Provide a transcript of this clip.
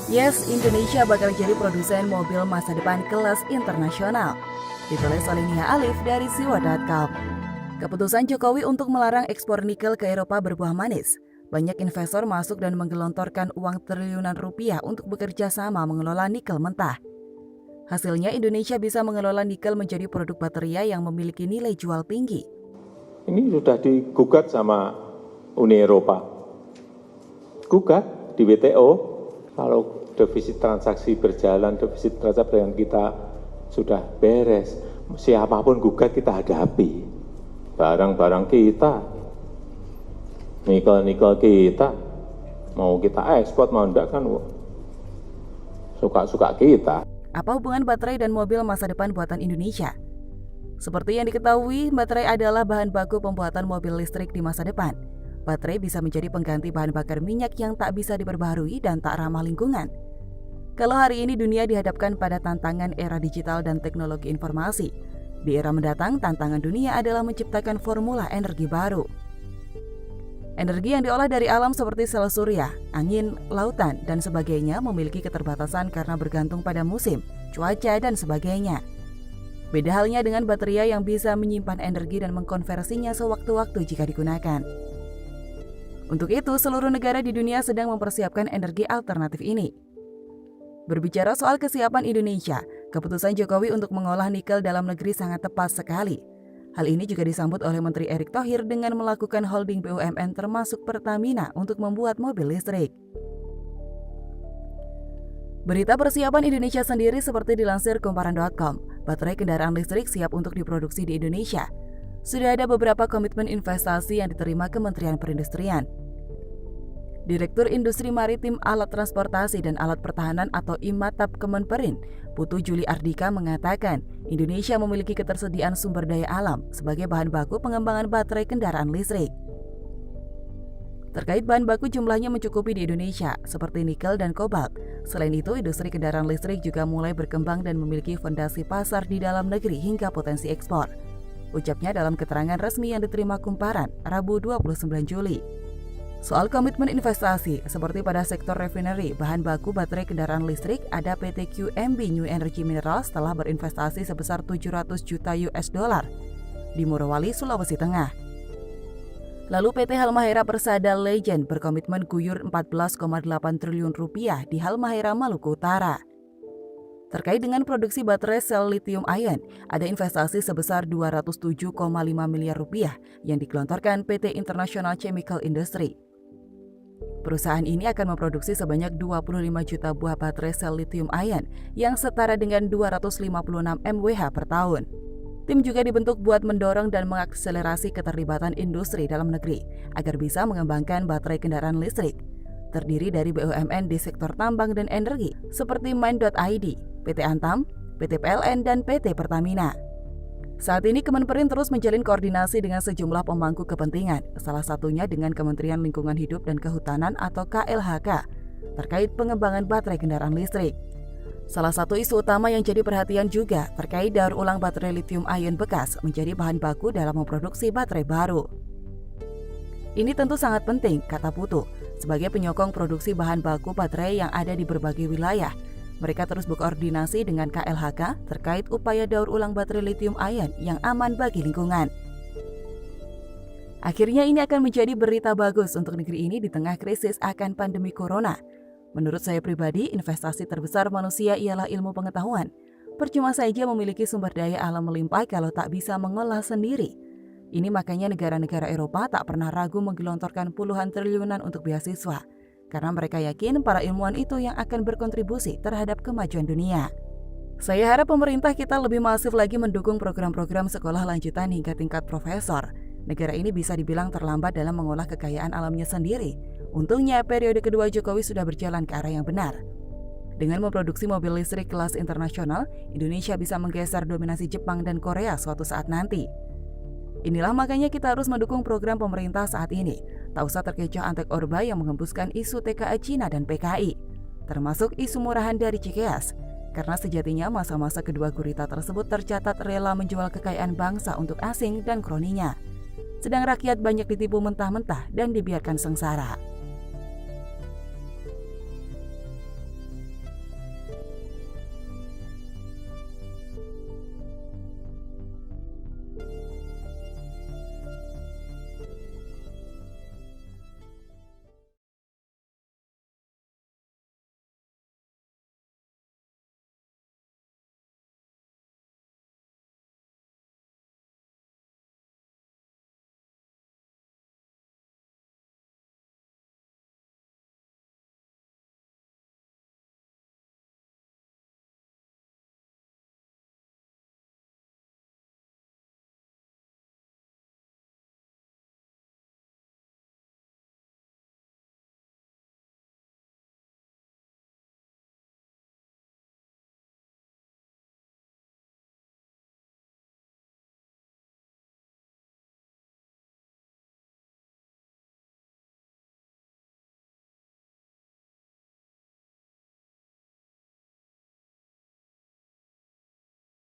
Yes, Indonesia bakal jadi produsen mobil masa depan kelas internasional. Ditulis oleh Nia Alif dari siwa.com. Keputusan Jokowi untuk melarang ekspor nikel ke Eropa berbuah manis. Banyak investor masuk dan menggelontorkan uang triliunan rupiah untuk bekerja sama mengelola nikel mentah. Hasilnya Indonesia bisa mengelola nikel menjadi produk baterai yang memiliki nilai jual tinggi. Ini sudah digugat sama Uni Eropa. Gugat di WTO, kalau defisit transaksi berjalan, defisit neraca perdagangan kita sudah beres, siapapun gugat kita hadapi. Barang-barang kita, nikel-nikel kita, mau kita ekspor, mau enggak kan suka-suka kita. Apa hubungan baterai dan mobil masa depan buatan Indonesia? Seperti yang diketahui, baterai adalah bahan baku pembuatan mobil listrik di masa depan. Baterai bisa menjadi pengganti bahan bakar minyak yang tak bisa diperbaharui dan tak ramah lingkungan. Kalau hari ini dunia dihadapkan pada tantangan era digital dan teknologi informasi, di era mendatang tantangan dunia adalah menciptakan formula energi baru. Energi yang diolah dari alam seperti sel surya, angin, lautan, dan sebagainya memiliki keterbatasan karena bergantung pada musim, cuaca, dan sebagainya. Beda halnya dengan baterai yang bisa menyimpan energi dan mengkonversinya sewaktu-waktu jika digunakan. Untuk itu, seluruh negara di dunia sedang mempersiapkan energi alternatif ini. Berbicara soal kesiapan Indonesia, keputusan Jokowi untuk mengolah nikel dalam negeri sangat tepat sekali. Hal ini juga disambut oleh Menteri Erick Thohir dengan melakukan holding BUMN termasuk Pertamina untuk membuat mobil listrik. Berita persiapan Indonesia sendiri seperti dilansir Komparan.com, baterai kendaraan listrik siap untuk diproduksi di Indonesia. Sudah ada beberapa komitmen investasi yang diterima Kementerian Perindustrian. Direktur Industri Maritim Alat Transportasi dan Alat Pertahanan atau IMATAP Kemenperin, Putu Juli Ardika mengatakan, Indonesia memiliki ketersediaan sumber daya alam sebagai bahan baku pengembangan baterai kendaraan listrik. Terkait bahan baku jumlahnya mencukupi di Indonesia, seperti nikel dan kobalt. Selain itu, industri kendaraan listrik juga mulai berkembang dan memiliki fondasi pasar di dalam negeri hingga potensi ekspor. Ucapnya dalam keterangan resmi yang diterima Kumparan, Rabu 29 Juli. Soal komitmen investasi, seperti pada sektor refinery, bahan baku baterai kendaraan listrik, ada PT QMB New Energy Minerals telah berinvestasi sebesar 700 juta US dollar di Morowali, Sulawesi Tengah. Lalu PT Halmahera Persada Legend berkomitmen guyur 14,8 triliun rupiah di Halmahera, Maluku Utara. Terkait dengan produksi baterai sel lithium ion, ada investasi sebesar 207,5 miliar rupiah yang digelontorkan PT International Chemical Industry. Perusahaan ini akan memproduksi sebanyak 25 juta buah baterai sel lithium ion yang setara dengan 256 MWh per tahun. Tim juga dibentuk buat mendorong dan mengakselerasi keterlibatan industri dalam negeri agar bisa mengembangkan baterai kendaraan listrik. Terdiri dari BUMN di sektor tambang dan energi seperti Mind.id, PT Antam, PT PLN, dan PT Pertamina. Saat ini Kemenperin terus menjalin koordinasi dengan sejumlah pemangku kepentingan, salah satunya dengan Kementerian Lingkungan Hidup dan Kehutanan atau KLHK, terkait pengembangan baterai kendaraan listrik. Salah satu isu utama yang jadi perhatian juga terkait daur ulang baterai lithium ion bekas menjadi bahan baku dalam memproduksi baterai baru. Ini tentu sangat penting, kata Putu, sebagai penyokong produksi bahan baku baterai yang ada di berbagai wilayah. Mereka terus berkoordinasi dengan KLHK terkait upaya daur ulang baterai lithium ion yang aman bagi lingkungan. Akhirnya ini akan menjadi berita bagus untuk negeri ini di tengah krisis akan pandemi corona. Menurut saya pribadi, investasi terbesar manusia ialah ilmu pengetahuan. Percuma saja memiliki sumber daya alam melimpah kalau tak bisa mengolah sendiri. Ini makanya negara-negara Eropa tak pernah ragu menggelontorkan puluhan triliunan untuk beasiswa. Karena mereka yakin para ilmuwan itu yang akan berkontribusi terhadap kemajuan dunia. Saya harap pemerintah kita lebih masif lagi mendukung program-program sekolah lanjutan hingga tingkat profesor. Negara ini bisa dibilang terlambat dalam mengolah kekayaan alamnya sendiri. Untungnya periode kedua Jokowi sudah berjalan ke arah yang benar. Dengan memproduksi mobil listrik kelas internasional, Indonesia bisa menggeser dominasi Jepang dan Korea suatu saat nanti. Inilah makanya kita harus mendukung program pemerintah saat ini. Tak usah terkecoh antek Orba yang menghembuskan isu TKA Cina dan PKI, termasuk isu murahan dari Cikeas. Karena sejatinya masa-masa kedua gurita tersebut tercatat rela menjual kekayaan bangsa untuk asing dan kroninya. Sedang rakyat banyak ditipu mentah-mentah dan dibiarkan sengsara.